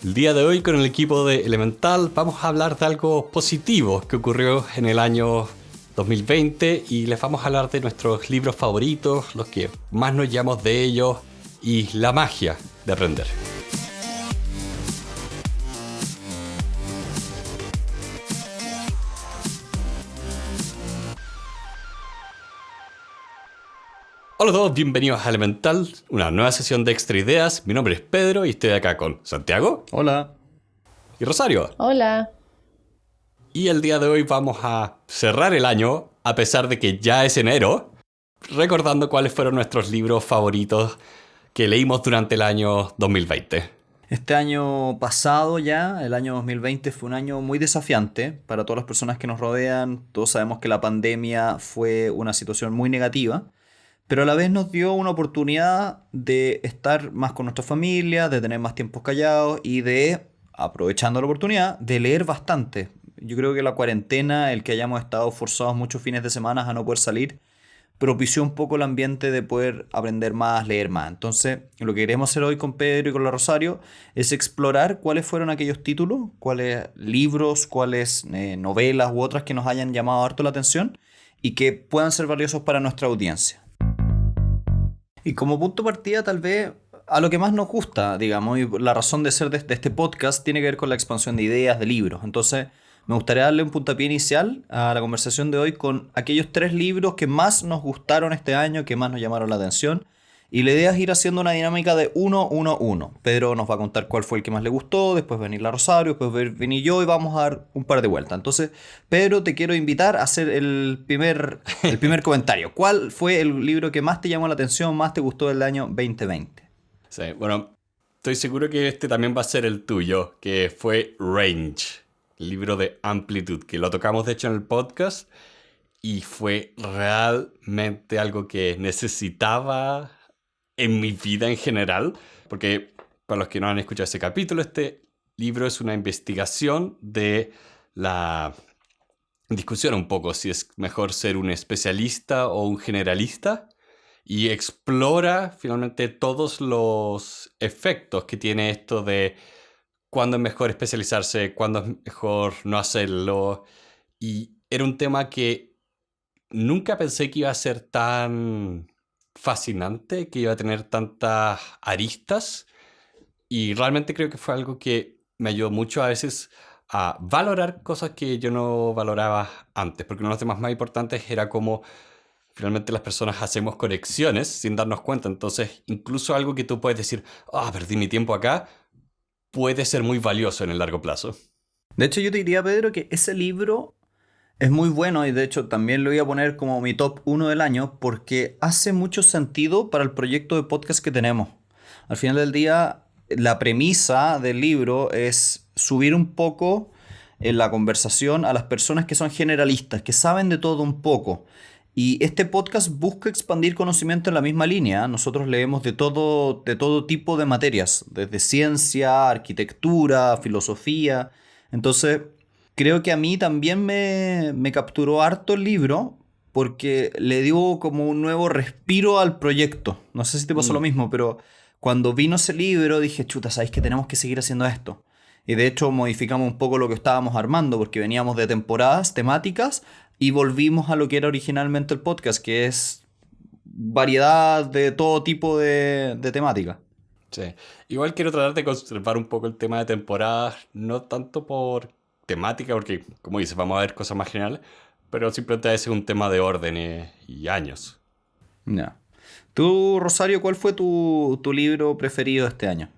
El día de hoy con el equipo de Elemental vamos a hablar de algo positivo que ocurrió en el año 2020 y les vamos a hablar de nuestros libros favoritos, los que más nos llamamos de ellos y la magia de aprender. Hola a todos, bienvenidos a Elemental, una nueva sesión de Extra Ideas. Mi nombre es Pedro y estoy acá con Santiago. Hola. Y Rosario. Hola. Y el día de hoy vamos a cerrar el año, a pesar de que ya es enero, recordando cuáles fueron nuestros libros favoritos que leímos durante el año 2020. Este año pasado ya, el año 2020, fue un año muy desafiante para todas las personas que nos rodean. Todos sabemos que la pandemia fue una situación muy negativa, pero a la vez nos dio una oportunidad de estar más con nuestra familia, de tener más tiempos callados y de, aprovechando la oportunidad, de leer bastante. Yo creo que la cuarentena, el que hayamos estado forzados muchos fines de semana a no poder salir, propició un poco el ambiente de poder aprender más, leer más. Entonces, lo que queremos hacer hoy con Pedro y con la Rosario es explorar cuáles fueron aquellos títulos, cuáles libros, cuáles novelas u otras que nos hayan llamado harto la atención y que puedan ser valiosos para nuestra audiencia. Y como punto de partida, tal vez a lo que más nos gusta, digamos, y la razón de ser de este podcast tiene que ver con la expansión de ideas, de libros. Entonces, me gustaría darle un puntapié inicial a la conversación de hoy con aquellos 3 libros que más nos gustaron este año, que más nos llamaron la atención. Y la idea es ir haciendo una dinámica de 1-1-1. Pedro nos va a contar cuál fue el que más le gustó, después venir la Rosario, después venir yo y vamos a dar un par de vueltas. Entonces, Pedro, te quiero invitar a hacer el primer comentario. ¿Cuál fue el libro que más te llamó la atención, más te gustó del año 2020? Sí, bueno, estoy seguro que este también va a ser el tuyo, que fue Range, el libro de Amplitude, que lo tocamos de hecho en el podcast y fue realmente algo que necesitaba en mi vida en general, porque para los que no han escuchado ese capítulo, este libro es una investigación de la discusión un poco si es mejor ser un especialista o un generalista, y explora finalmente todos los efectos que tiene esto de cuándo es mejor especializarse, cuándo es mejor no hacerlo. Y era un tema que nunca pensé que iba a ser tan fascinante, que iba a tener tantas aristas. Y realmente creo que fue algo que me ayudó mucho a veces a valorar cosas que yo no valoraba antes. Porque uno de los temas más importantes era cómo finalmente las personas hacemos conexiones sin darnos cuenta. Entonces, incluso algo que tú puedes decir, perdí mi tiempo acá, puede ser muy valioso en el largo plazo. De hecho, yo te diría, Pedro, que ese libro es muy bueno y de hecho también lo voy a poner como mi top 1 del año porque hace mucho sentido para el proyecto de podcast que tenemos. Al final del día, la premisa del libro es subir un poco en la conversación a las personas que son generalistas, que saben de todo un poco. Y este podcast busca expandir conocimiento en la misma línea. Nosotros leemos de todo tipo de materias, desde ciencia, arquitectura, filosofía. Entonces, creo que a mí también me capturó harto el libro porque le dio como un nuevo respiro al proyecto. No sé si te pasó lo mismo, pero cuando vino ese libro dije, chuta, ¿sabéis que tenemos que seguir haciendo esto? Y de hecho modificamos un poco lo que estábamos armando porque veníamos de temporadas temáticas y volvimos a lo que era originalmente el podcast, que es variedad de todo tipo de temática. Sí. Igual quiero tratar de conservar un poco el tema de temporadas, no tanto por temática, porque como dices, vamos a ver cosas más generales, pero simplemente es un tema de orden y años. Ya. Tú, Rosario, ¿cuál fue tu libro preferido de este año?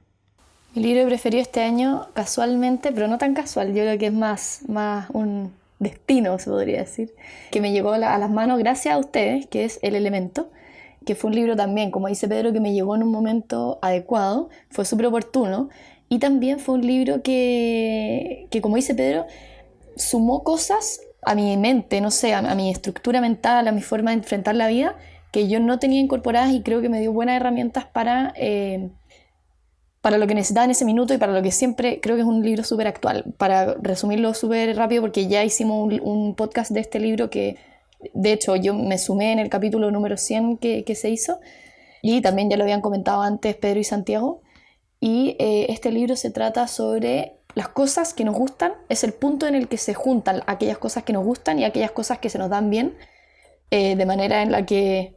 Mi libro preferido este año, casualmente, pero no tan casual, yo creo que es más un destino, se podría decir, que me llegó a las manos gracias a ustedes, que es El Elemento, que fue un libro también, como dice Pedro, que me llegó en un momento adecuado, fue súper oportuno, y también fue un libro que como dice Pedro, sumó cosas a mi mente, no sé, a mi estructura mental, a mi forma de enfrentar la vida, que yo no tenía incorporadas y creo que me dio buenas herramientas para lo que necesitaba en ese minuto y para lo que siempre creo que es un libro súper actual. Para resumirlo súper rápido, porque ya hicimos un podcast de este libro que, de hecho, yo me sumé en el capítulo número 100 que se hizo y también ya lo habían comentado antes Pedro y Santiago. y este libro se trata sobre las cosas que nos gustan, es el punto en el que se juntan aquellas cosas que nos gustan y aquellas cosas que se nos dan bien, de manera en la que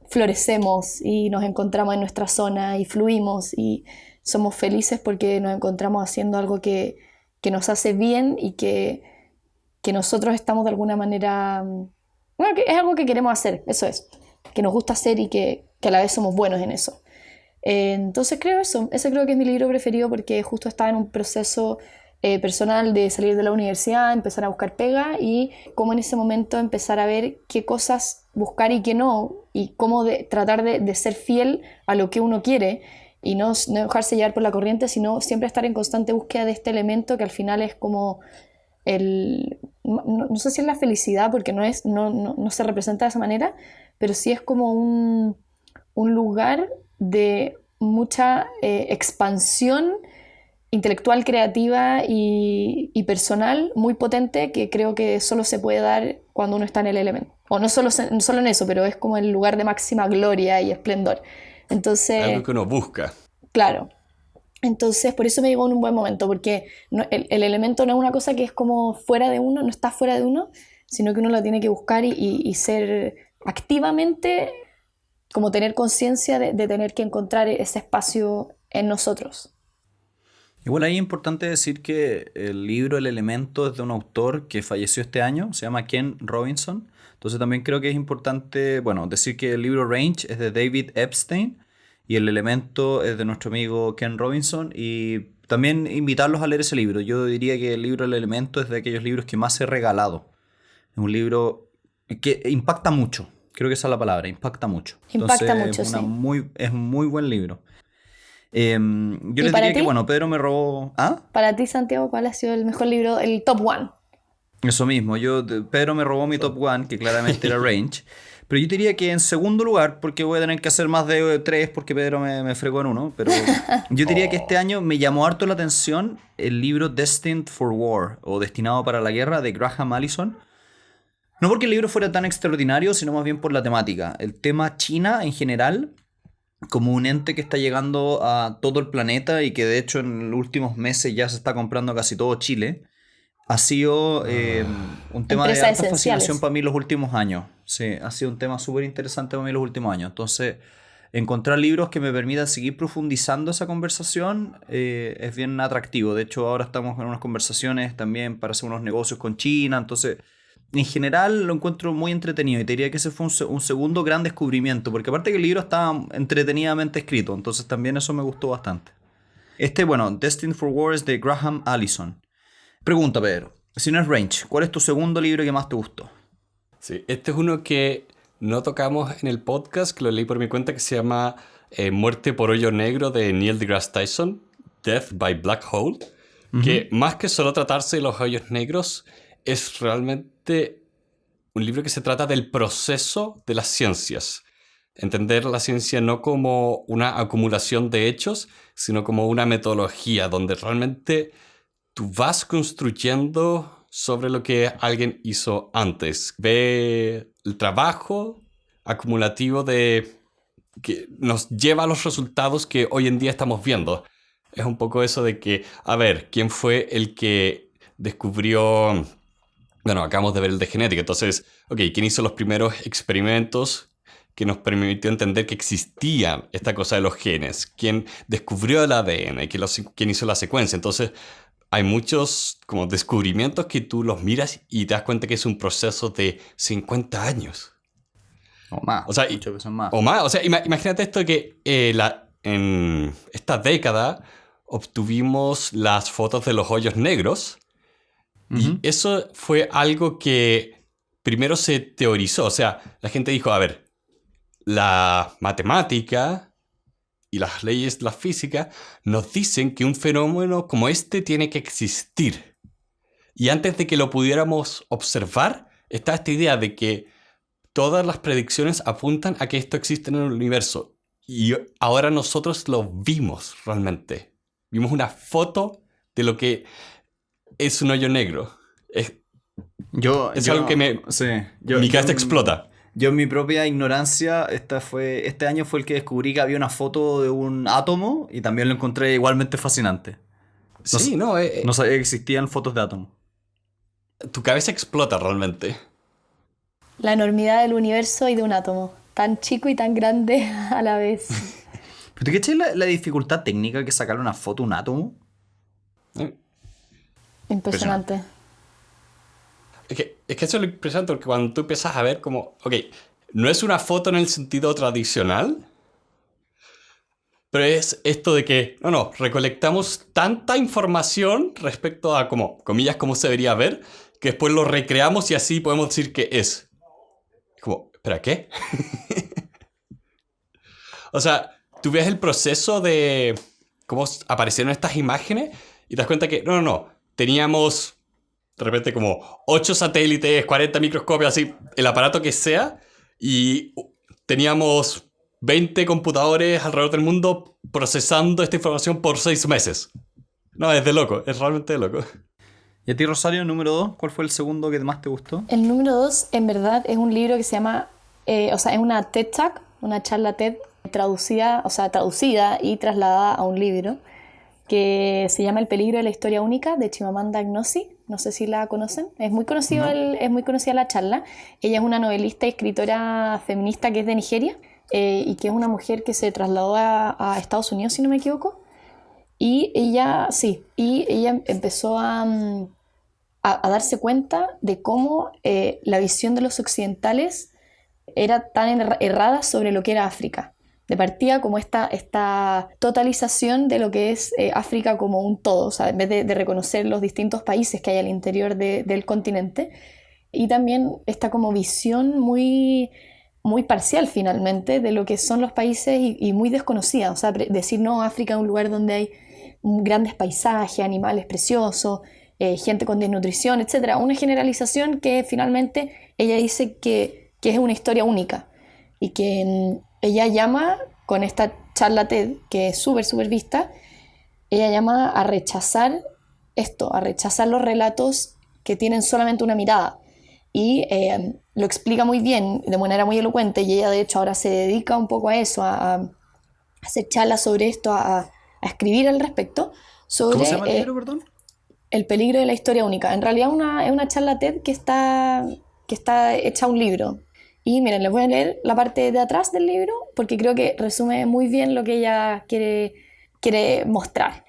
florecemos y nos encontramos en nuestra zona y fluimos y somos felices porque nos encontramos haciendo algo que nos hace bien y que nosotros estamos de alguna manera... Bueno, que es algo que queremos hacer, eso es, que nos gusta hacer y que a la vez somos buenos en eso. Entonces creo eso, ese creo que es mi libro preferido porque justo estaba en un proceso personal de salir de la universidad, empezar a buscar pega y cómo en ese momento empezar a ver qué cosas buscar y qué no, y cómo tratar de ser fiel a lo que uno quiere y no dejarse llevar por la corriente, sino siempre estar en constante búsqueda de este elemento que al final es como no sé si es la felicidad porque no se representa de esa manera, pero sí es como un lugar de mucha expansión intelectual, creativa y personal muy potente que creo que solo se puede dar cuando uno está en el elemento. O no solo en eso, pero es como el lugar de máxima gloria y esplendor. Entonces, algo que uno busca. Claro. Entonces, por eso me llegó en un buen momento, porque el elemento no es una cosa que es como fuera de uno, no está fuera de uno, sino que uno lo tiene que buscar y ser activamente, como tener conciencia de tener que encontrar ese espacio en nosotros. Igual ahí es importante decir que el libro El Elemento es de un autor que falleció este año, se llama Ken Robinson. Entonces también creo que es importante, bueno, decir que el libro Range es de David Epstein y El Elemento es de nuestro amigo Ken Robinson, y también invitarlos a leer ese libro. Yo diría que el libro El Elemento es de aquellos libros que más he regalado. Es un libro que impacta mucho, creo que esa es la palabra, impacta mucho. Impacta Entonces, mucho, sí. es un muy buen libro. Yo les para diría ti? que, bueno, Pedro me robó... ¿Ah? Para ti, Santiago, ¿cuál ha sido el mejor libro, el top one? Eso mismo, Pedro me robó mi top one, que claramente era Range. Pero yo diría que en segundo lugar, porque voy a tener que hacer más de 3 porque Pedro me fregó en uno, pero yo diría que este año me llamó harto la atención el libro Destined for War, o Destinado para la Guerra, de Graham Allison. No porque el libro fuera tan extraordinario, sino más bien por la temática. El tema China en general, como un ente que está llegando a todo el planeta y que de hecho en los últimos meses ya se está comprando casi todo Chile, ha sido un tema de alta fascinación para mí los últimos años. Sí, ha sido un tema súper interesante para mí los últimos años. Entonces, encontrar libros que me permitan seguir profundizando esa conversación es bien atractivo. De hecho, ahora estamos en unas conversaciones también para hacer unos negocios con China. Entonces, en general lo encuentro muy entretenido y te diría que ese fue un segundo gran descubrimiento, porque aparte que el libro está entretenidamente escrito, entonces también eso me gustó bastante. Bueno, Destined for War es de Graham Allison. Pregunta, Pedro, si no es Range, ¿cuál es tu segundo libro que más te gustó? Sí, este es uno que no tocamos en el podcast, que lo leí por mi cuenta, que se llama Muerte por Hoyo Negro, de Neil deGrasse Tyson, Death by Black Hole, que más que solo tratarse de los hoyos negros, es realmente un libro que se trata del proceso de las ciencias. Entender la ciencia no como una acumulación de hechos, sino como una metodología donde realmente tú vas construyendo sobre lo que alguien hizo antes. Ve el trabajo acumulativo que nos lleva a los resultados que hoy en día estamos viendo. Es un poco eso de que, a ver, ¿quién fue el que descubrió? Bueno, acabamos de ver el de genética. Entonces, ¿quién hizo los primeros experimentos que nos permitió entender que existía esta cosa de los genes? ¿Quién descubrió el ADN? ¿Quién hizo la secuencia? Entonces, hay muchos como descubrimientos que tú los miras y te das cuenta que es un proceso de 50 años. O más, o sea, muchas veces más. O más. O sea, imagínate esto que en esta década obtuvimos las fotos de los hoyos negros. Y eso fue algo que primero se teorizó. O sea, la gente dijo, a ver, la matemática y las leyes de la física nos dicen que un fenómeno como este tiene que existir. Y antes de que lo pudiéramos observar, está esta idea de que todas las predicciones apuntan a que esto existe en el universo. Y ahora nosotros lo vimos realmente. Vimos una foto de lo que es un hoyo negro. Es algo que mi cabeza explota. Yo en mi propia ignorancia, este año fue el que descubrí que había una foto de un átomo y también lo encontré igualmente fascinante. No, Sí, no, no sabía que existían fotos de átomos. tu cabeza explota realmente. La enormidad del universo y de un átomo, tan chico y tan grande a la vez. ¿Pero tú qué la dificultad técnica que es sacarle una foto a un átomo? Eh, Impresionante. Es que eso es lo impresionante, porque cuando tú empiezas a ver como, ok, no es una foto en el sentido tradicional, pero es esto de que, no, recolectamos tanta información respecto a, como, comillas, cómo se debería ver, que después lo recreamos y así podemos decir que es. Como, ¿espera qué? O sea, tú ves el proceso de cómo aparecieron estas imágenes y te das cuenta que, no, teníamos de repente como 8 satélites, 40 microscopios, así, el aparato que sea, y teníamos 20 computadores alrededor del mundo procesando esta información por 6 meses. No, es de loco, es realmente de loco. ¿Y a ti, Rosario, número 2? ¿Cuál fue el segundo que más te gustó? El número 2, en verdad, es un libro que se llama, es una TED Talk, una charla TED traducida y trasladada a un libro que se llama El peligro de la historia única, de Chimamanda Ngozi. No sé si la conocen. Es muy conocida la charla. Ella es una novelista y escritora feminista que es de Nigeria y que es una mujer que se trasladó a Estados Unidos, si no me equivoco. Y ella empezó a darse cuenta de cómo la visión de los occidentales era tan errada sobre lo que era África. De partida como esta totalización de lo que es África como un todo, o sea, en vez de reconocer los distintos países que hay al interior del continente, y también esta como visión muy, muy parcial finalmente de lo que son los países y muy desconocida, o sea, decir no, África es un lugar donde hay grandes paisajes, animales preciosos, gente con desnutrición, etc. Una generalización que finalmente ella dice que es una historia única y que ella llama, con esta charla TED, que es súper vista, ella llama a rechazar esto, a rechazar los relatos que tienen solamente una mirada. Y lo explica muy bien, de manera muy elocuente, y ella de hecho ahora se dedica un poco a eso, a hacer charlas sobre esto, a escribir al respecto. Sobre, ¿Cómo se llama el libro, perdón? El peligro de la historia única. En realidad es una charla TED que está hecha un libro. Y miren, les voy a leer la parte de atrás del libro porque creo que resume muy bien lo que ella quiere mostrar.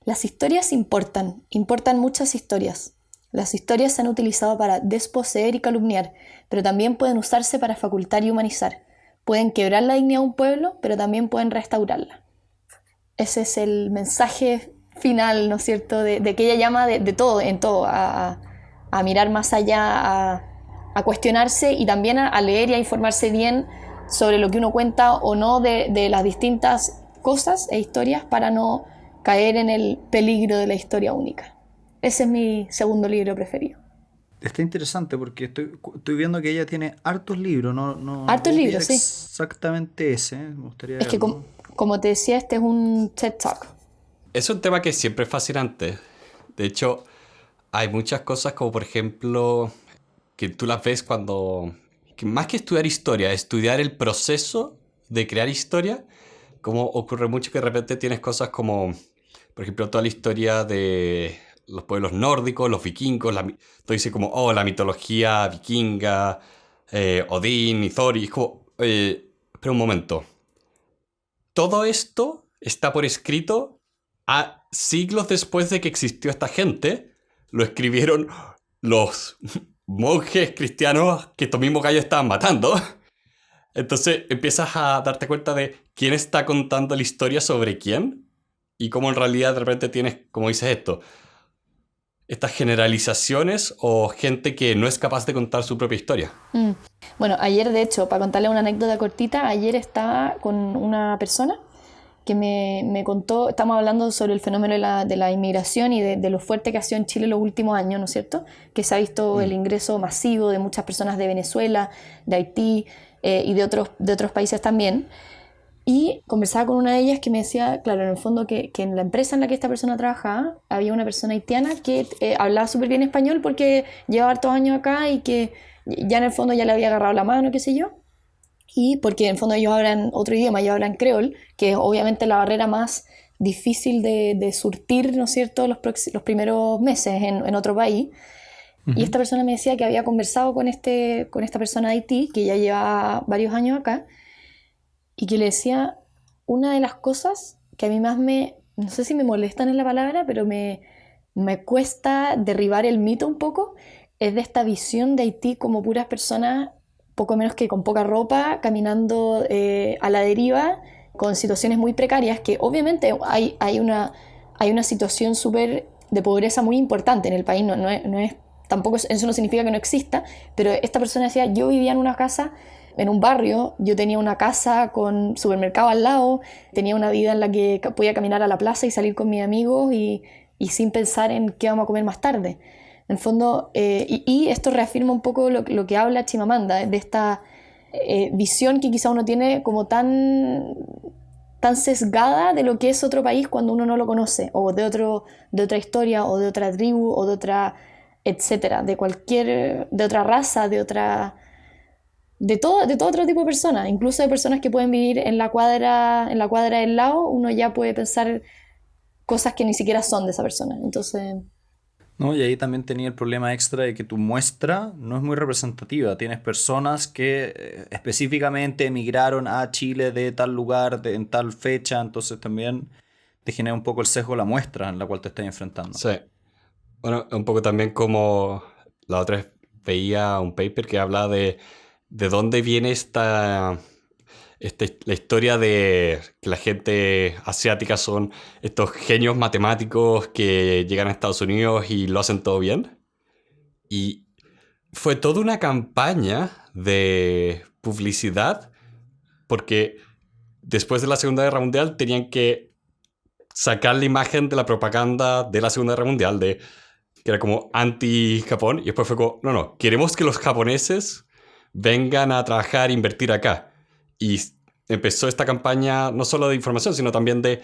Las historias importan muchas historias. Las historias se han utilizado para desposeer y calumniar, pero también pueden usarse para facultar y humanizar. Pueden quebrar la dignidad de un pueblo, pero también pueden restaurarla. Ese es el mensaje final, ¿no es cierto?, de que ella llama de todo, en todo, a mirar más allá, a cuestionarse y también a leer y a informarse bien sobre lo que uno cuenta o no de las distintas cosas e historias para no caer en el peligro de la historia única. Ese es mi segundo libro preferido. Está interesante porque estoy viendo que ella tiene hartos libros, no Hartos puedo libros, pillar sí. exactamente ese, me gustaría Es que verlo. como te decía, este es un TED Talk. Es un tema que siempre es fascinante. De hecho, hay muchas cosas como, por ejemplo, que tú las ves cuando... que más que estudiar historia, estudiar el proceso de crear historia, como ocurre mucho que de repente tienes cosas como, por ejemplo, toda la historia de los pueblos nórdicos, los vikingos, todo dice como, oh, la mitología vikinga, Odín y Thor, y es como, espera un momento. Todo esto está por escrito a siglos después de que existió esta gente. Lo escribieron los monjes cristianos que estos mismos gallos estaban matando. Entonces empiezas a darte cuenta de quién está contando la historia sobre quién y cómo en realidad de repente tienes, como dices esto, estas generalizaciones o gente que no es capaz de contar su propia historia. Bueno, ayer de hecho, para contarle una anécdota cortita, ayer estaba con una persona que me contó, estamos hablando sobre el fenómeno de la inmigración y de lo fuerte que ha sido en Chile en los últimos años, ¿no es cierto? Que se ha visto el ingreso masivo de muchas personas de Venezuela, de Haití y de otros países también. Y conversaba con una de ellas que me decía, claro, en el fondo que en la empresa en la que esta persona trabajaba había una persona haitiana que hablaba súper bien español porque llevaba hartos años acá y que ya en el fondo ya le había agarrado la mano, qué sé yo. Y porque en el fondo ellos hablan otro idioma, ellos hablan creol, que es obviamente la barrera más difícil de surtir, ¿no es cierto?, los primeros meses en otro país. Y esta persona me decía que había conversado con esta persona de Haití, que ya lleva varios años acá, y que le decía, una de las cosas que a mí más no sé si me molestan en la palabra, pero me cuesta derribar el mito un poco, es de esta visión de Haití como puras personas, poco menos que con poca ropa, caminando a la deriva, con situaciones muy precarias, que obviamente hay una situación súper de pobreza muy importante en el país, no es, tampoco eso no significa que no exista, pero esta persona decía, yo vivía en una casa, en un barrio, yo tenía una casa con supermercado al lado, tenía una vida en la que podía caminar a la plaza y salir con mis amigos y sin pensar en qué vamos a comer más tarde. En el fondo, y esto reafirma un poco lo que habla Chimamanda, de esta visión que quizá uno tiene como tan sesgada de lo que es otro país cuando uno no lo conoce, o de otra historia, o de otra tribu, o de otra, etcétera, de otra raza, de todo otro tipo de personas, incluso de personas que pueden vivir en la cuadra del lado, uno ya puede pensar cosas que ni siquiera son de esa persona. Entonces, No, y ahí también tenía el problema extra de que tu muestra no es muy representativa. Tienes personas que específicamente emigraron a Chile de tal lugar, en tal fecha, entonces también te genera un poco el sesgo la muestra en la cual te estás enfrentando. Sí. Bueno, un poco también como la otra vez veía un paper que habla de dónde viene la historia de que la gente asiática son estos genios matemáticos que llegan a Estados Unidos y lo hacen todo bien. Y fue toda una campaña de publicidad porque después de la Segunda Guerra Mundial tenían que sacar la imagen de la propaganda de la Segunda Guerra Mundial, que era como anti-Japón, y después fue como, no, queremos que los japoneses vengan a trabajar e invertir acá. Y empezó esta campaña no solo de información, sino también de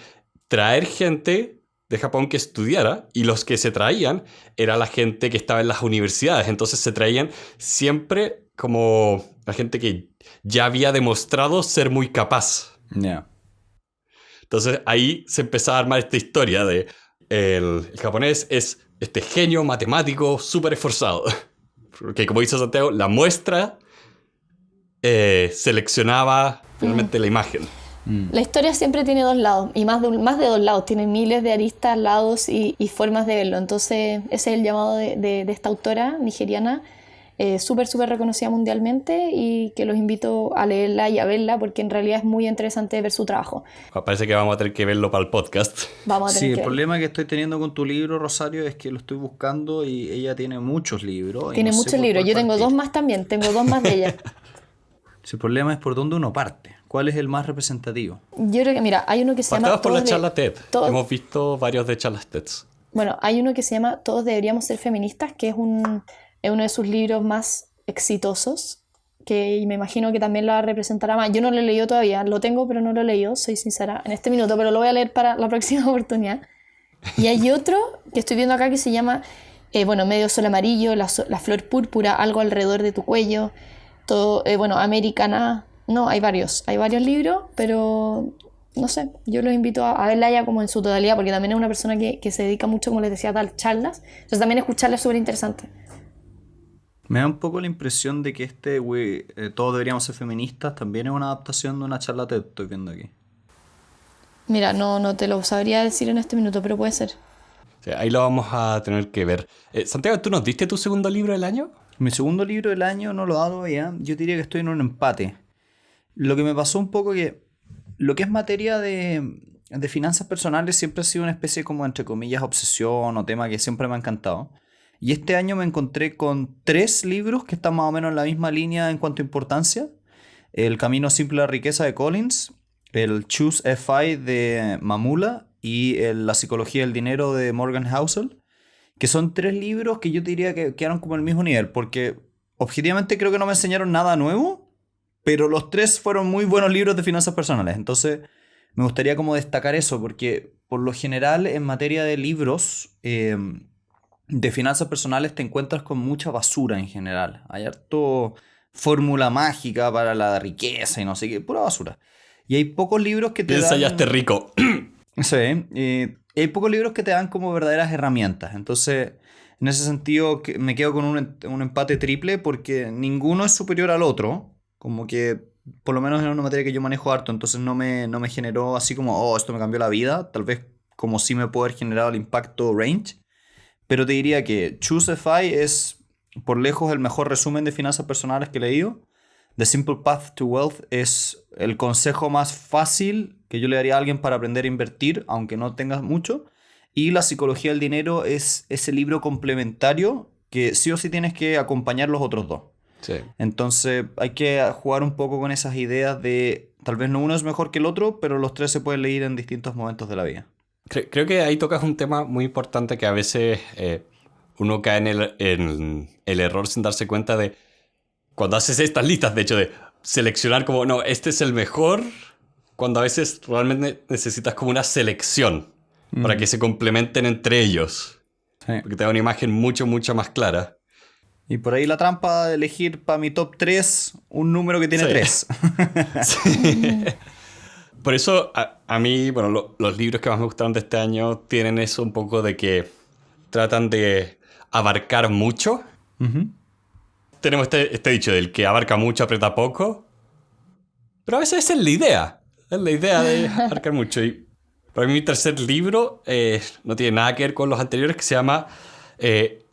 traer gente de Japón que estudiara, y los que se traían era la gente que estaba en las universidades. Entonces se traían siempre como la gente que ya había demostrado ser muy capaz. Yeah. Entonces ahí se empezó a armar esta historia de el japonés es este genio matemático súper esforzado. Porque como dice Santiago, la muestra seleccionaba finalmente la imagen. La historia siempre tiene dos lados, y más de dos lados, tiene miles de aristas, lados y formas de verlo. Entonces ese es el llamado de esta autora nigeriana, súper reconocida mundialmente, y que los invito a leerla y a verla porque en realidad es muy interesante ver su trabajo. Parece que vamos a tener que verlo para el podcast. Vamos a tener Sí, que el verlo. problema que estoy teniendo con tu libro, Rosario, es que lo estoy buscando y ella tiene muchos libros. Tiene muchos libros, yo tengo dos más también, tengo dos más de ella. Si el problema es por dónde uno parte. ¿Cuál es el más representativo? Yo creo que, mira, hay uno que se llama... Partamos por la Todos charla TED. todos- Hemos visto varios de charlas TED. Bueno, hay uno que se llama Todos deberíamos ser feministas, que es uno de sus libros más exitosos, que me imagino que también la representará más. Yo no lo he leído todavía, lo tengo, pero no lo he leído, soy sincera, en este minuto, pero lo voy a leer para la próxima oportunidad. Y hay otro que estoy viendo acá que se llama, Medio Sol Amarillo, la Flor Púrpura, Algo alrededor de tu cuello, todo, Americana... No, hay varios libros, pero no sé, yo los invito a verla ya como en su totalidad, porque también es una persona que se dedica mucho, como les decía, a dar charlas. Entonces también escucharla es súper interesante. Me da un poco la impresión de que Todos deberíamos ser feministas, también es una adaptación de una charla TED, estoy viendo aquí. Mira, no te lo sabría decir en este minuto, pero puede ser. O sea, ahí lo vamos a tener que ver. Santiago, ¿tú nos diste tu segundo libro del año? Mi segundo libro del año no lo he dado todavía, yo diría que estoy en un empate. Lo que me pasó un poco que lo que es materia de finanzas personales siempre ha sido una especie como, entre comillas, obsesión o tema que siempre me ha encantado. Y este año me encontré con 3 libros que están más o menos en la misma línea en cuanto a importancia. El Camino Simple a la Riqueza de Collins, el Choose FI de Mamula y La Psicología del Dinero de Morgan Housel, que son 3 libros que yo diría que quedaron como al mismo nivel, porque objetivamente creo que no me enseñaron nada nuevo, pero los 3 fueron muy buenos libros de finanzas personales. Entonces me gustaría como destacar eso, porque por lo general en materia de libros de finanzas personales te encuentras con mucha basura en general. Hay harto fórmula mágica para la riqueza y no sé qué, pura basura. Y hay pocos libros que te Piensa dan... ya esté rico. Sí, hay pocos libros que te dan como verdaderas herramientas. Entonces, en ese sentido, me quedo con un empate triple porque ninguno es superior al otro. Como que, por lo menos en una materia que yo manejo harto, entonces no me generó así como, oh, esto me cambió la vida. Tal vez como sí me puede haber generado el impacto Range. Pero te diría que Choosify es por lejos el mejor resumen de finanzas personales que he leído. The Simple Path to Wealth es el consejo más fácil que yo le daría a alguien para aprender a invertir, aunque no tengas mucho. Y La Psicología del Dinero es ese libro complementario que sí o sí tienes que acompañar los otros dos. Sí. Entonces hay que jugar un poco con esas ideas de tal vez no uno es mejor que el otro, pero los tres se pueden leer en distintos momentos de la vida. Creo que ahí tocas un tema muy importante que a veces uno cae en el error sin darse cuenta de cuando haces estas listas, de hecho, de seleccionar como, no, este es el mejor, cuando a veces realmente necesitas como una selección para que se complementen entre ellos. Sí. Porque te da una imagen mucho más clara. Y por ahí la trampa de elegir para mi top 3 un número que tiene Sí. 3. Sí. Por eso a mí, bueno, los libros que más me gustaron de este año tienen eso un poco de que tratan de abarcar mucho. Tenemos este dicho del que abarca mucho, aprieta poco. Pero a veces esa es la idea. Es la idea de abarcar mucho. Y para mí mi tercer libro no tiene nada que ver con los anteriores, que se llama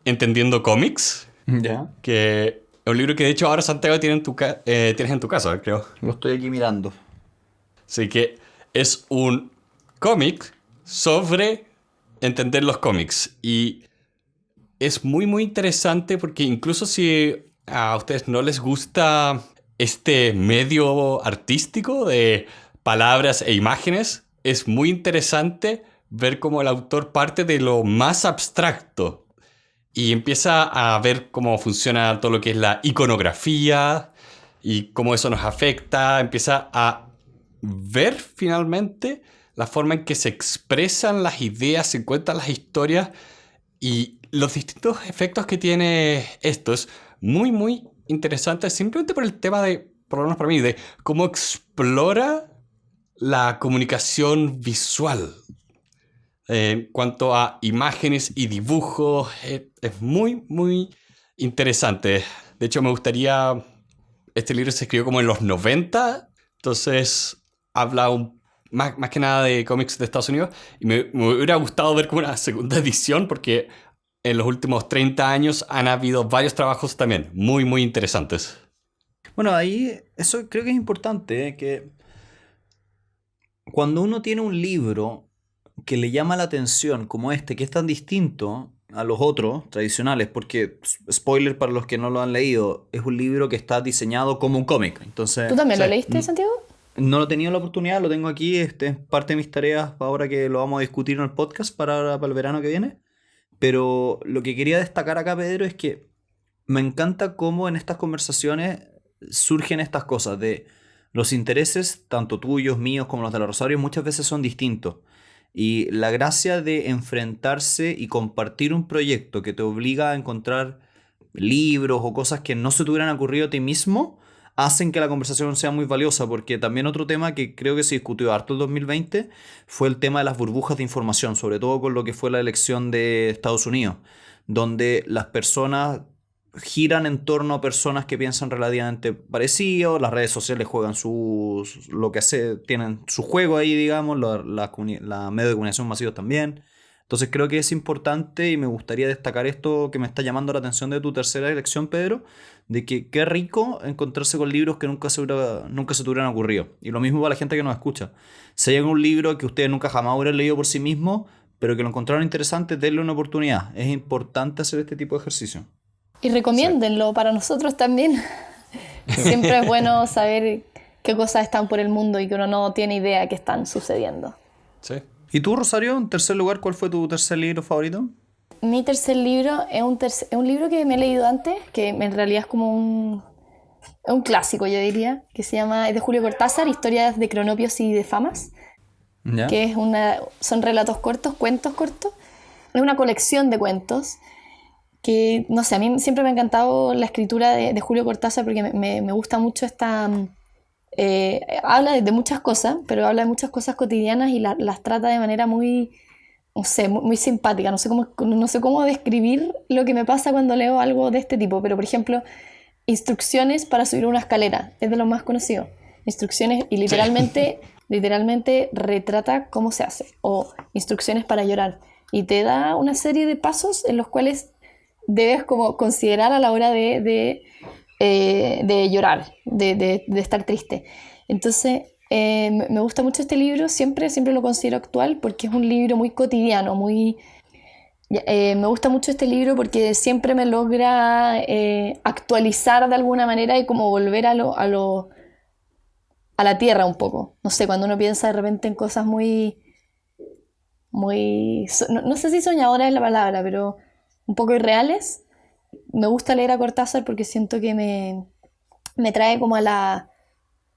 Entendiendo Cómics. Ya. Que es un libro que de hecho ahora Santiago tienes en tu casa, creo. Lo estoy aquí mirando. Así que es un cómic sobre entender los cómics. Y es muy interesante porque incluso si a ustedes no les gusta este medio artístico de palabras e imágenes, es muy interesante ver cómo el autor parte de lo más abstracto y empieza a ver cómo funciona todo lo que es la iconografía y cómo eso nos afecta. Empieza a ver finalmente la forma en que se expresan las ideas, se cuentan las historias y los distintos efectos que tiene esto. Es muy interesante simplemente por el tema de, por lo menos para mí, de cómo explora la comunicación visual. En cuanto a imágenes y dibujos, es muy interesante. De hecho, me gustaría... Este libro se escribió como en los 90, entonces habla más que nada de cómics de Estados Unidos. Y me hubiera gustado ver como una segunda edición, porque en los últimos 30 años han habido varios trabajos también muy interesantes. Bueno, ahí eso creo que es importante, que cuando uno tiene un libro que le llama la atención, como este, que es tan distinto a los otros tradicionales, porque, spoiler para los que no lo han leído, es un libro que está diseñado como un cómic. Entonces, ¿Tú también lo Sí. leíste, Santiago? no he tenido la oportunidad, lo tengo aquí, es parte de mis tareas ahora que lo vamos a discutir en el podcast para el verano que viene. Pero lo que quería destacar acá, Pedro, es que me encanta cómo en estas conversaciones surgen estas cosas de los intereses, tanto tuyos, míos, como los de la Rosario, muchas veces son distintos. Y la gracia de enfrentarse y compartir un proyecto que te obliga a encontrar libros o cosas que no se te hubieran ocurrido a ti mismo, hacen que la conversación sea muy valiosa, porque también otro tema que creo que se discutió harto el 2020 fue el tema de las burbujas de información, sobre todo con lo que fue la elección de Estados Unidos, donde las personas giran en torno a personas que piensan relativamente parecido, las redes sociales juegan tienen su juego ahí, digamos, la medios de comunicación masivos también. Entonces creo que es importante y me gustaría destacar esto que me está llamando la atención de tu tercera elección, Pedro, de que qué rico encontrarse con libros que nunca se te hubieran ocurrido. Y lo mismo para la gente que nos escucha. Si hay algún libro que ustedes nunca jamás hubieran leído por sí mismos, pero que lo encontraron interesante, denle una oportunidad. Es importante hacer este tipo de ejercicio. Y recomiéndenlo para nosotros también. Siempre es bueno saber qué cosas están por el mundo y que uno no tiene idea que están sucediendo. Sí. ¿Y tú, Rosario, en tercer lugar, cuál fue tu tercer libro favorito? Mi tercer libro es un libro que me he leído antes, que en realidad es como un clásico, yo diría, que es de Julio Cortázar, Historias de Cronopios y de Famas, ¿Ya? que son relatos cortos, cuentos cortos. Es una colección de cuentos que, no sé, a mí siempre me ha encantado la escritura de Julio Cortázar porque me gusta mucho esta... habla de muchas cosas, pero habla de muchas cosas cotidianas y las trata de manera muy, no sé, muy simpática. No sé cómo describir lo que me pasa cuando leo algo de este tipo, pero por ejemplo, instrucciones para subir una escalera, es de lo más conocido. Instrucciones y literalmente retrata cómo se hace, o instrucciones para llorar. Y te da una serie de pasos en los cuales debes como considerar a la hora de llorar, de estar triste. Entonces, me gusta mucho este libro, siempre lo considero actual porque es un libro muy cotidiano, me gusta mucho este libro porque siempre me logra actualizar de alguna manera y como volver a la tierra un poco. No sé, cuando uno piensa de repente en cosas no sé si soñadora es la palabra, pero un poco irreales. Me gusta leer a Cortázar porque siento que me trae como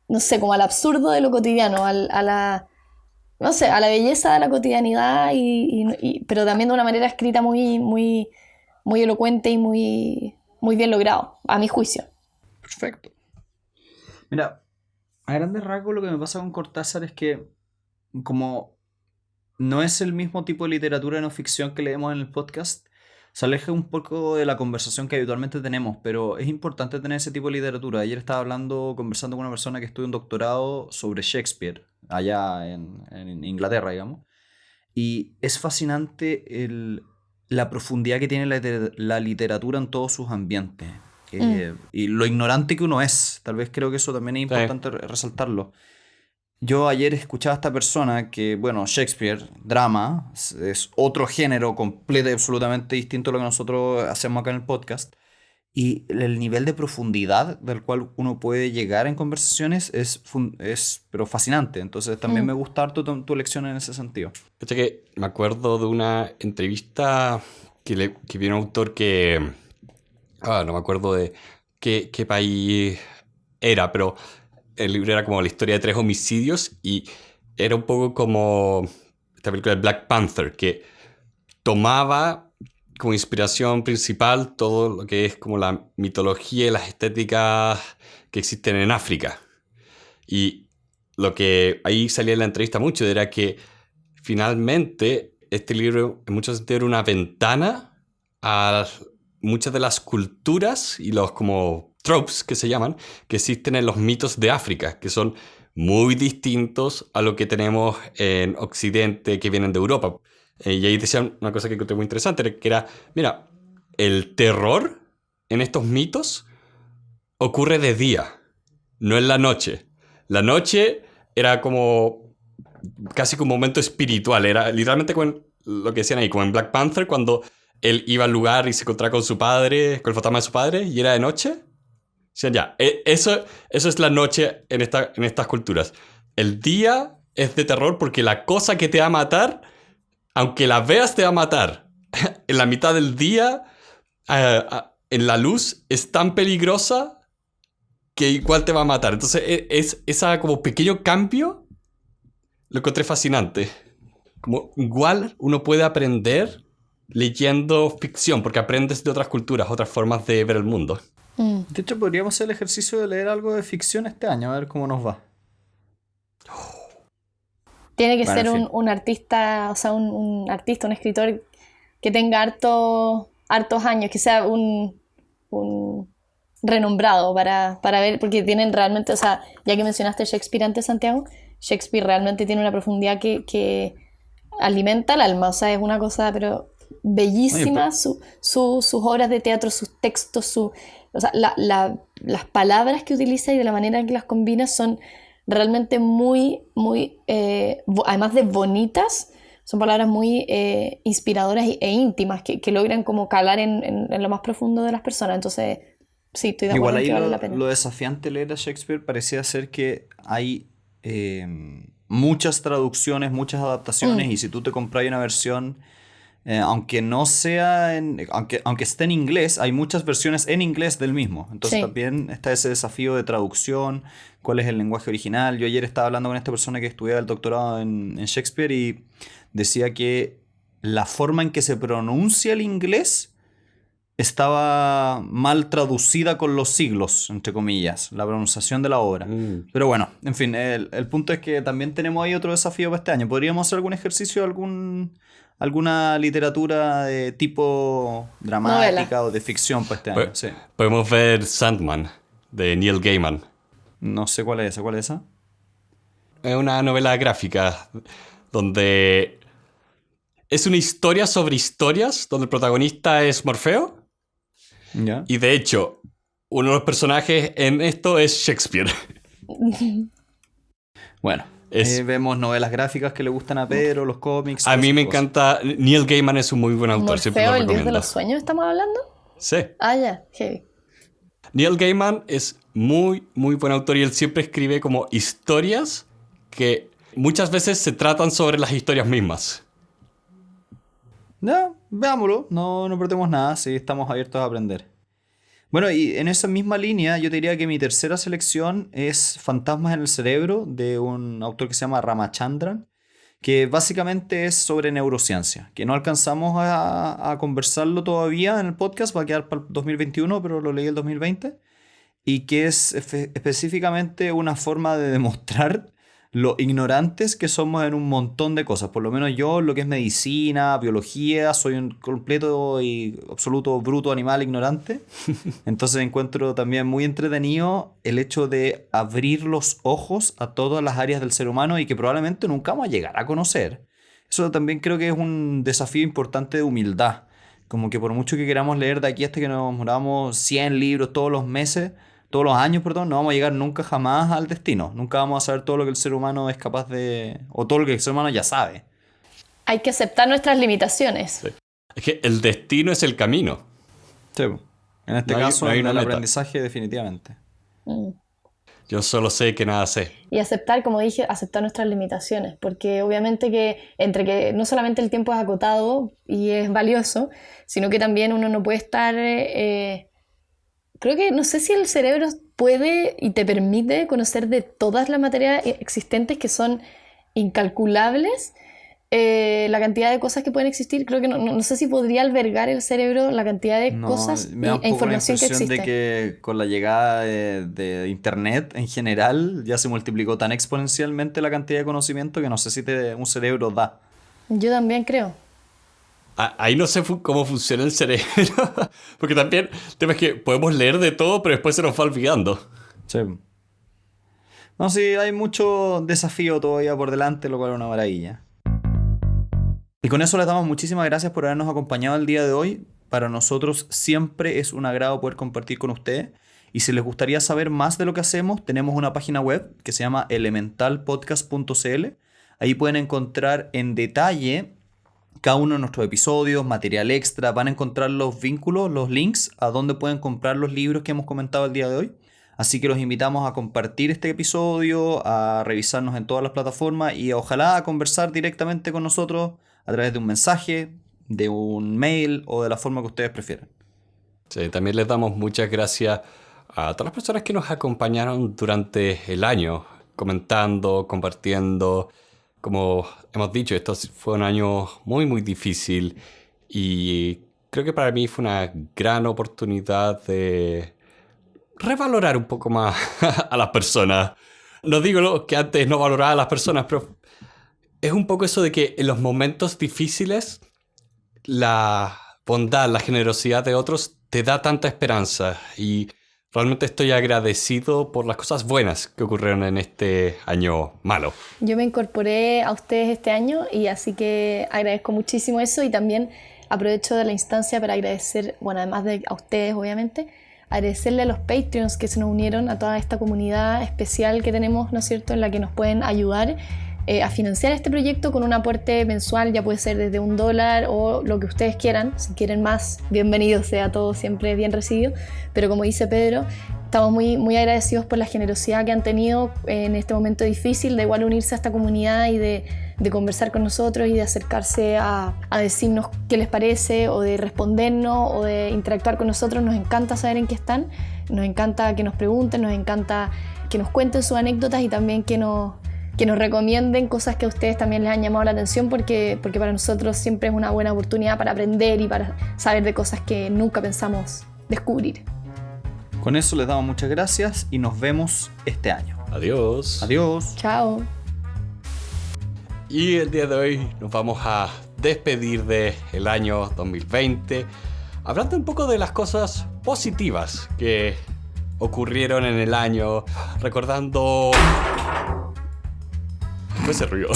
no sé, como al absurdo de lo cotidiano, no sé, a la belleza de la cotidianidad, pero también de una manera escrita muy elocuente y muy bien logrado, a mi juicio. Perfecto. Mira, a grandes rasgos lo que me pasa con Cortázar es que como no es el mismo tipo de literatura de no ficción que leemos en el podcast, se aleja un poco de la conversación que habitualmente tenemos, pero es importante tener ese tipo de literatura. Ayer estaba conversando con una persona que estudia un doctorado sobre Shakespeare, allá en Inglaterra, digamos, y es fascinante la profundidad que tiene la literatura en todos sus ambientes. Y lo ignorante que uno es, tal vez creo que eso también es importante resaltarlo. Yo ayer escuchaba a esta persona que, bueno, Shakespeare, drama, es otro género completo y absolutamente distinto a lo que nosotros hacemos acá en el podcast. Y el nivel de profundidad del cual uno puede llegar en conversaciones es pero fascinante. Entonces también me gusta harto tu lección en ese sentido. Fíjate que me acuerdo de una entrevista que vi un autor que... no me acuerdo de qué país era, pero el libro era como la historia de 3 homicidios y era un poco como esta película de Black Panther, que tomaba como inspiración principal todo lo que es como la mitología y las estéticas que existen en África. Y lo que ahí salía en la entrevista mucho era que finalmente este libro en muchos sentidos era una ventana a muchas de las culturas y los como tropes que se llaman, que existen en los mitos de África, que son muy distintos a lo que tenemos en Occidente, que vienen de Europa. Y ahí decían una cosa que encontré muy interesante, que era, mira, el terror en estos mitos ocurre de día, no en la noche. La noche era como casi como un momento espiritual, era literalmente como lo que decían ahí, como en Black Panther, cuando él iba al lugar y se encontraba con su padre, con el fantasma de su padre, y era de noche. O sea, ya, eso es la noche en estas culturas. El día es de terror porque la cosa que te va a matar, aunque la veas, te va a matar. En la mitad del día, en la luz, es tan peligrosa que igual te va a matar. Entonces, esa como pequeño cambio lo encontré fascinante. Como igual uno puede aprender leyendo ficción, porque aprendes de otras culturas, otras formas de ver el mundo. De hecho, podríamos hacer el ejercicio de leer algo de ficción este año, a ver cómo nos va. Tiene que ser un artista, o sea, un artista, un escritor que tenga hartos años, que sea un renombrado para ver, porque tienen realmente, o sea, ya que mencionaste Shakespeare antes, Santiago, Shakespeare realmente tiene una profundidad que alimenta el alma, o sea, es una cosa, pero bellísima. Oye, sus obras de teatro, sus textos, o sea, las palabras que utiliza y de la manera en que las combina son realmente muy, además de bonitas, son palabras muy inspiradoras e íntimas que logran como calar en lo más profundo de las personas. Entonces, sí, estoy de acuerdo en que vale la pena. Lo desafiante leer a Shakespeare parecía ser que hay muchas traducciones, muchas adaptaciones, y si tú te compras una versión, aunque no sea aunque esté en inglés, hay muchas versiones en inglés del mismo. Entonces también está ese desafío de traducción, cuál es el lenguaje original. Yo ayer estaba hablando con esta persona que estudiaba el doctorado en Shakespeare y decía que la forma en que se pronuncia el inglés estaba mal traducida con los siglos, entre comillas, la pronunciación de la obra. Pero bueno, en fin, el punto es que también tenemos ahí otro desafío para este año. ¿Podríamos hacer algún ejercicio, alguna literatura de tipo dramática Novela. o de ficción para este año? Sí. Podemos ver Sandman, de Neil Gaiman. No sé cuál es esa, ¿cuál es esa? Es una novela gráfica donde es una historia sobre historias, donde el protagonista es Morfeo. ¿Ya? Y de hecho, uno de los personajes en esto es Shakespeare. Bueno, vemos novelas gráficas que le gustan a Pedro, los cómics. A mí me cosas. encanta. Neil Gaiman es un muy buen autor, siempre lo Morfeo, el dios de recomiendo. los sueños, ¿estamos hablando? Sí. Ah, ya, heavy. Neil Gaiman es muy, muy buen autor y él siempre escribe como historias que muchas veces se tratan sobre las historias mismas. Ya, veámoslo, no perdemos nada, sí, estamos abiertos a aprender. Bueno, y en esa misma línea, yo te diría que mi tercera selección es Fantasmas en el cerebro, de un autor que se llama Ramachandran, que básicamente es sobre neurociencia, que no alcanzamos a conversarlo todavía en el podcast, va a quedar para el 2021, pero lo leí el 2020, y que es específicamente una forma de demostrar lo ignorantes que somos en un montón de cosas. Por lo menos yo, lo que es medicina, biología, soy un completo y absoluto bruto animal ignorante. Entonces encuentro también muy entretenido el hecho de abrir los ojos a todas las áreas del ser humano y que probablemente nunca vamos a llegar a conocer. Eso también creo que es un desafío importante de humildad. Como que por mucho que queramos leer de aquí hasta que nos moramos 100 libros todos los meses, todos los años, perdón, no vamos a llegar nunca jamás al destino. Nunca vamos a saber todo lo que el ser humano es capaz de... o todo lo que el ser humano ya sabe. Hay que aceptar nuestras limitaciones. Sí. Es que el destino es el camino. Sí, en este No hay- caso, no hay en una el meta. aprendizaje definitivamente. Mm. Yo solo sé que nada sé. Y aceptar, como dije, aceptar nuestras limitaciones, porque obviamente que entre que no solamente el tiempo es acotado y es valioso, sino que también uno no puede estar... creo que no sé si el cerebro puede y te permite conocer de todas las materias existentes que son incalculables. La cantidad de cosas que pueden existir, creo que no sé si podría albergar el cerebro la cantidad de cosas me da un e poco la información que impresión existe. de que con la llegada de Internet en general ya se multiplicó tan exponencialmente la cantidad de conocimiento que no sé si un cerebro da. Yo también creo. Ahí no sé cómo funciona el cerebro. Porque también el tema es que podemos leer de todo, pero después se nos va olvidando. Sí. No, sí, hay mucho desafío todavía por delante, lo cual es una maravilla. Y con eso les damos muchísimas gracias por habernos acompañado el día de hoy. Para nosotros siempre es un agrado poder compartir con ustedes. Y si les gustaría saber más de lo que hacemos, tenemos una página web que se llama elementalpodcast.cl. Ahí pueden encontrar en detalle cada uno de nuestros episodios, material extra. Van a encontrar los vínculos, los links a donde pueden comprar los libros que hemos comentado el día de hoy. Así que los invitamos a compartir este episodio, a revisarnos en todas las plataformas y ojalá a conversar directamente con nosotros a través de un mensaje, de un mail o de la forma que ustedes prefieran. Sí, también les damos muchas gracias a todas las personas que nos acompañaron durante el año, comentando, compartiendo. Como hemos dicho, esto fue un año muy, muy difícil y creo que para mí fue una gran oportunidad de revalorar un poco más a las personas. No digo que antes no valoraba a las personas, pero es un poco eso de que en los momentos difíciles la bondad, la generosidad de otros te da tanta esperanza y realmente estoy agradecido por las cosas buenas que ocurrieron en este año malo. Yo me incorporé a ustedes este año y así que agradezco muchísimo eso y también aprovecho de la instancia para agradecer, bueno, además de a ustedes obviamente, agradecerle a los Patreons que se nos unieron a toda esta comunidad especial que tenemos, ¿no es cierto?, en la que nos pueden ayudar a financiar este proyecto con un aporte mensual, ya puede ser desde $1 o lo que ustedes quieran. Si quieren más, bienvenido sea, todo siempre bien recibido, pero como dice Pedro, estamos muy, muy agradecidos por la generosidad que han tenido en este momento difícil de igual unirse a esta comunidad y de conversar con nosotros y de acercarse a decirnos qué les parece o de respondernos o de interactuar con nosotros. Nos encanta saber en qué están, nos encanta que nos pregunten, nos encanta que nos cuenten sus anécdotas y también que nos que nos recomienden cosas que a ustedes también les han llamado la atención, porque para nosotros siempre es una buena oportunidad para aprender y para saber de cosas que nunca pensamos descubrir. Con eso les damos muchas gracias y nos vemos este año. Adiós. Adiós. Chao. Y el día de hoy nos vamos a despedir del año 2020, hablando un poco de las cosas positivas que ocurrieron en el año, recordando... ¿Qué fue ese ruido?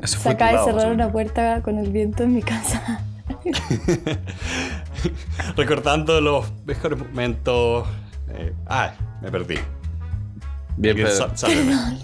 Eso Se fue acaba de tu lado, cerrar sí. una puerta con el viento en mi casa. Recordando los mejores momentos... me perdí. Bien, Alguien Pedro. sálveme.